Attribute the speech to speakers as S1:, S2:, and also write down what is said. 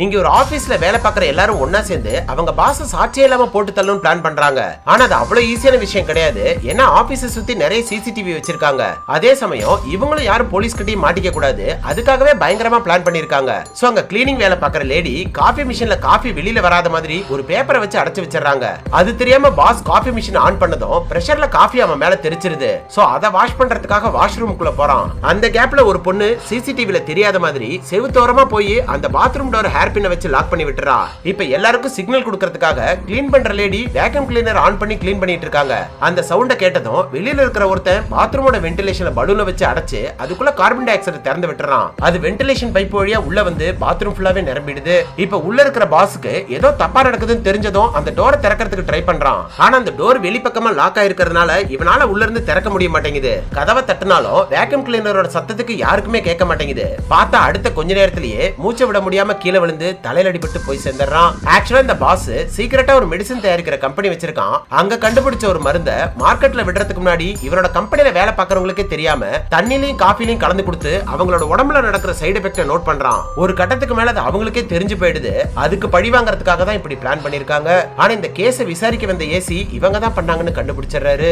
S1: இங்க ஒரு ஆபீஸ்ல வேலை பார்க்குற எல்லாரும் ஒன்னா சேர்ந்து அவங்க பாஸ் சாட்சியே இல்லாம போட்டு தள்ளணும்னு பிளான் பண்றாங்க. ஆனா அது அவ்வளவு ஈஸியான விஷயம் கிடையாது. ஏன்னா ஆபீஸை சுத்தி நிறைய சிசிடிவி வச்சிருக்காங்க. அதே சமயம் இவங்களும் யாரும் போலீஸ் கிட்டயும் மாட்டிக்க கூடாது, அதுக்காகவே பயங்கரமா பிளான் பண்ணிருக்காங்க. சோ அங்க கிளீனிங் வேலை பார்க்குற லேடி காஃபி மிஷின்ல காஃபி வெளியில வராத மாதிரி ஒரு பேப்பரை வச்சு அடைச்சு வச்சிடறாங்க. அது தெரியாம பாஸ் காஃபி மிஷின் ஆன் பண்ணதும் பிரஷர்ல காஃபி அவன் மேல தெரிச்சிருது. சோ அதை வாஷ் பண்றதுக்காக வாஷ்ரூமுக்குள்ள போறான். அந்த கேப்ல ஒரு பொண்ணு சிசிடிவில தெரியாத மாதிரி செவுத்தோரமா போய் அந்த பாத்ரூம் டோர் ஹேர் பின்ன வச்சு லாக் பண்ணி விட்டுறா. இப்ப எல்லாருக்கும் சிக்னல் கொடுக்கிறதுக்காக கிளீன் பண்ற லேடி வேக்யூம் கிளீனர் ஆன் பண்ணி கிளீன் பண்ணிட்டு இருக்காங்க. அந்த சவுண்ட கேட்டதும் வெளியில இருக்கிற ஒருத்தன் பாத்ரூமோட வென்டிலேஷன்ல பலூனை வச்சு அடைச்சு அதுக்குள்ள கார்பன் டை ஆக்சைடு திறந்து விட்டுறான். அது வென்டிலேஷன் பைப் வழியா உள்ள வந்து பாத்ரூம் ஃபுல்லாவே நிரம்பிடுது. இப்ப உள்ள இருக்கிற பாஸ்க்கு ஏதோ தப்பா நடக்குதுன்னு தெரிஞ்சதும் அந்த டோரை திறக்கிறதுக்கு ட்ரை பண்றான். ஆனா அந்த டோர் வெளிப்பக்கமா லாக் ஆயிருக்கிறதுனால இவனால உள்ள இருந்து திறக்க முடிய மாட்டேங்குது. கதவை தட்டினாலும் வேக்யூம் கிளீனரோட சத்தத்துக்கு யாருக்குமே கேட்க மாட்டேங்குது. பார்த்தா அடுத்த கொஞ்ச நேரத்திலேயே மூச்சை விட முடியாம கீழே விழுந்து தலையில அடிபட்டு போய் சேர்ந்துறான். ஆக்சுவலா இந்த பாஸ் சீக்கிரட்டா ஒரு மெடிசன் தயாரிக்கிற கம்பெனி வச்சிருக்கான். அங்க கண்டுபிடிச்ச ஒரு மருந்தை மார்க்கெட்ல விடுறதுக்கு முன்னாடி இவரோட கம்பெனில வேலை பார்க்கறவங்களுக்கே தெரியாம தண்ணிலையும் காஃபிலையும் கலந்து கொடுத்து அவங்களோட உடம்புல நடக்கிற சைடு எஃபெக்ட நோட் பண்றான். ஒரு கட்டத்துக்கு மேல அது அவங்களுக்கே தெரிஞ்சு போயிடுது. அதுக்கு பழி வாங்கறதுக்காக தான் இப்படி பிளான் பண்ணிருக்காங்க. ஆனா இந்த கேஸை விசாரிக்க வந்த ஏசி இவங்க தான் பண்ணாங்கன்னு கண்டுபிடிச்சிடுறாரு.